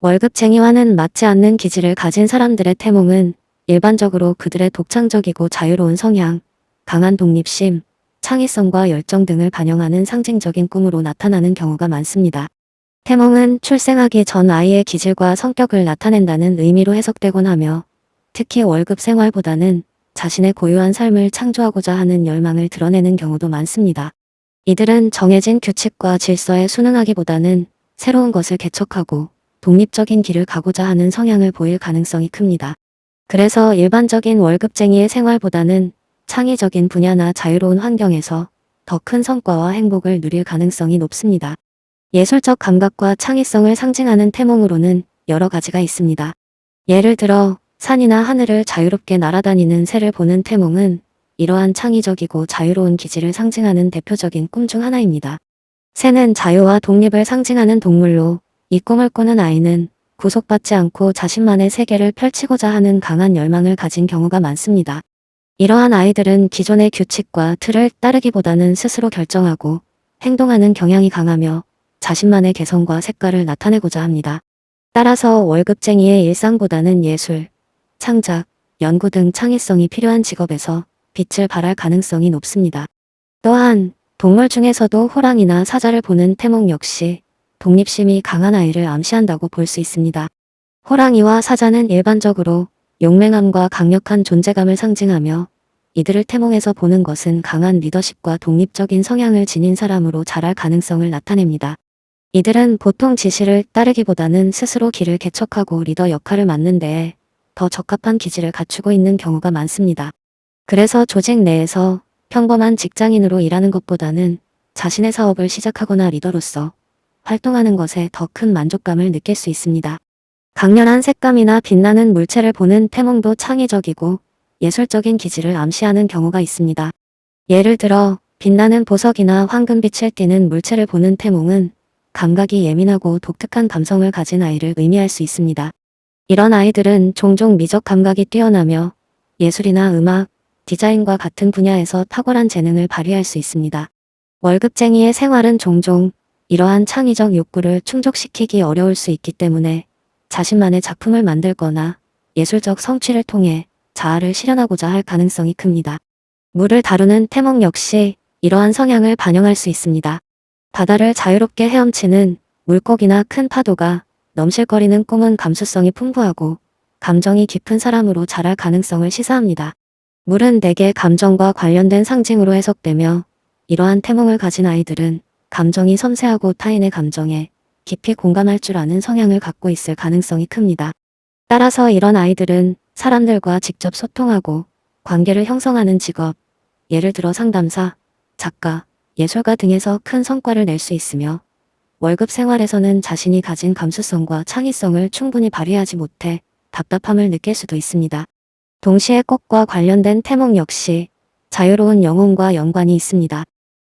월급쟁이와는 맞지 않는 기질을 가진 사람들의 태몽은 일반적으로 그들의 독창적이고 자유로운 성향, 강한 독립심, 창의성과 열정 등을 반영하는 상징적인 꿈으로 나타나는 경우가 많습니다. 태몽은 출생하기 전 아이의 기질과 성격을 나타낸다는 의미로 해석되곤 하며, 특히 월급 생활보다는 자신의 고유한 삶을 창조하고자 하는 열망을 드러내는 경우도 많습니다. 이들은 정해진 규칙과 질서에 순응하기보다는 새로운 것을 개척하고 독립적인 길을 가고자 하는 성향을 보일 가능성이 큽니다. 그래서 일반적인 월급쟁이의 생활보다는 창의적인 분야나 자유로운 환경에서 더 큰 성과와 행복을 누릴 가능성이 높습니다. 예술적 감각과 창의성을 상징하는 태몽으로는 여러 가지가 있습니다. 예를 들어 산이나 하늘을 자유롭게 날아다니는 새를 보는 태몽은 이러한 창의적이고 자유로운 기질을 상징하는 대표적인 꿈 중 하나입니다. 새는 자유와 독립을 상징하는 동물로, 이 꿈을 꾸는 아이는 구속받지 않고 자신만의 세계를 펼치고자 하는 강한 열망을 가진 경우가 많습니다. 이러한 아이들은 기존의 규칙과 틀을 따르기보다는 스스로 결정하고 행동하는 경향이 강하며 자신만의 개성과 색깔을 나타내고자 합니다. 따라서 월급쟁이의 일상보다는 예술, 창작, 연구 등 창의성이 필요한 직업에서 빛을 발할 가능성이 높습니다. 또한 동물 중에서도 호랑이나 사자를 보는 태몽 역시 독립심이 강한 아이를 암시한다고 볼 수 있습니다. 호랑이와 사자는 일반적으로 용맹함과 강력한 존재감을 상징하며, 이들을 태몽에서 보는 것은 강한 리더십과 독립적인 성향을 지닌 사람으로 자랄 가능성을 나타냅니다. 이들은 보통 지시를 따르기보다는 스스로 길을 개척하고 리더 역할을 맡는 데에 더 적합한 기질을 갖추고 있는 경우가 많습니다. 그래서 조직 내에서 평범한 직장인으로 일하는 것보다는 자신의 사업을 시작하거나 리더로서 활동하는 것에 더 큰 만족감을 느낄 수 있습니다. 강렬한 색감이나 빛나는 물체를 보는 태몽도 창의적이고 예술적인 기질을 암시하는 경우가 있습니다. 예를 들어 빛나는 보석이나 황금빛을 띠는 물체를 보는 태몽은 감각이 예민하고 독특한 감성을 가진 아이를 의미할 수 있습니다. 이런 아이들은 종종 미적 감각이 뛰어나며 예술이나 음악, 디자인과 같은 분야에서 탁월한 재능을 발휘할 수 있습니다. 월급쟁이의 생활은 종종 이러한 창의적 욕구를 충족시키기 어려울 수 있기 때문에 자신만의 작품을 만들거나 예술적 성취를 통해 자아를 실현하고자 할 가능성이 큽니다. 물을 다루는 태몽 역시 이러한 성향을 반영할 수 있습니다. 바다를 자유롭게 헤엄치는 물고기나 큰 파도가 넘실거리는 꿈은 감수성이 풍부하고 감정이 깊은 사람으로 자랄 가능성을 시사합니다. 물은 대개 감정과 관련된 상징으로 해석되며, 이러한 태몽을 가진 아이들은 감정이 섬세하고 타인의 감정에 깊이 공감할 줄 아는 성향을 갖고 있을 가능성이 큽니다. 따라서 이런 아이들은 사람들과 직접 소통하고 관계를 형성하는 직업, 예를 들어 상담사, 작가, 예술가 등에서 큰 성과를 낼 수 있으며, 월급 생활에서는 자신이 가진 감수성과 창의성을 충분히 발휘하지 못해 답답함을 느낄 수도 있습니다. 동시에 꽃과 관련된 태몽 역시 자유로운 영혼과 연관이 있습니다.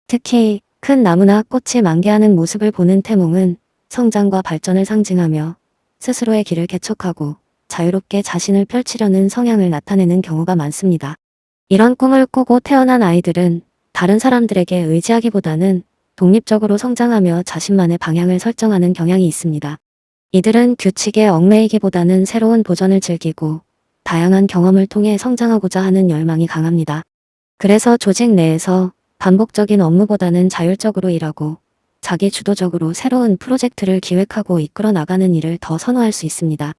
특히 큰 나무나 꽃이 만개하는 모습을 보는 태몽은 성장과 발전을 상징하며 스스로의 길을 개척하고 자유롭게 자신을 펼치려는 성향을 나타내는 경우가 많습니다. 이런 꿈을 꾸고 태어난 아이들은 다른 사람들에게 의지하기보다는 독립적으로 성장하며 자신만의 방향을 설정하는 경향이 있습니다. 이들은 규칙에 얽매이기보다는 새로운 도전을 즐기고 다양한 경험을 통해 성장하고자 하는 열망이 강합니다. 그래서 조직 내에서 반복적인 업무보다는 자율적으로 일하고 자기 주도적으로 새로운 프로젝트를 기획하고 이끌어 나가는 일을 더 선호할 수 있습니다.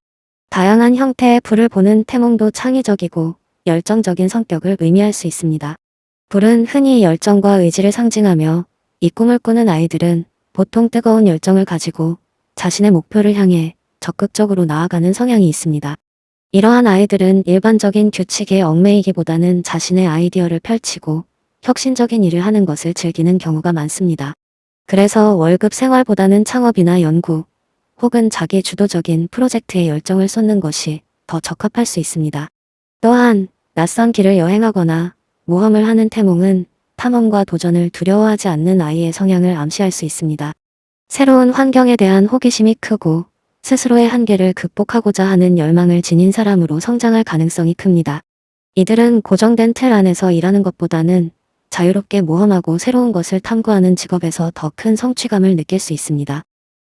다양한 형태의 불을 보는 태몽도 창의적이고 열정적인 성격을 의미할 수 있습니다. 불은 흔히 열정과 의지를 상징하며, 이 꿈을 꾸는 아이들은 보통 뜨거운 열정을 가지고 자신의 목표를 향해 적극적으로 나아가는 성향이 있습니다. 이러한 아이들은 일반적인 규칙에 얽매이기보다는 자신의 아이디어를 펼치고 혁신적인 일을 하는 것을 즐기는 경우가 많습니다. 그래서 월급 생활보다는 창업이나 연구, 혹은 자기 주도적인 프로젝트에 열정을 쏟는 것이 더 적합할 수 있습니다. 또한 낯선 길을 여행하거나 모험을 하는 태몽은 탐험과 도전을 두려워하지 않는 아이의 성향을 암시할 수 있습니다. 새로운 환경에 대한 호기심이 크고 스스로의 한계를 극복하고자 하는 열망을 지닌 사람으로 성장할 가능성이 큽니다. 이들은 고정된 틀 안에서 일하는 것보다는 자유롭게 모험하고 새로운 것을 탐구하는 직업에서 더 큰 성취감을 느낄 수 있습니다.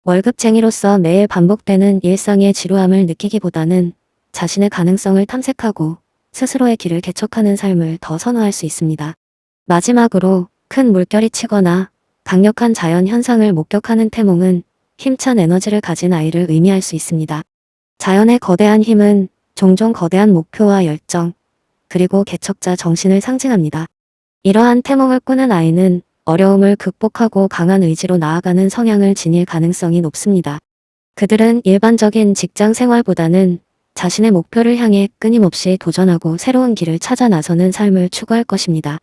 월급쟁이로서 매일 반복되는 일상의 지루함을 느끼기보다는 자신의 가능성을 탐색하고 스스로의 길을 개척하는 삶을 더 선호할 수 있습니다. 마지막으로 큰 물결이 치거나 강력한 자연 현상을 목격하는 태몽은 힘찬 에너지를 가진 아이를 의미할 수 있습니다. 자연의 거대한 힘은 종종 거대한 목표와 열정, 그리고 개척자 정신을 상징합니다. 이러한 태몽을 꾸는 아이는 어려움을 극복하고 강한 의지로 나아가는 성향을 지닐 가능성이 높습니다. 그들은 일반적인 직장 생활보다는 자신의 목표를 향해 끊임없이 도전하고 새로운 길을 찾아 나서는 삶을 추구할 것입니다.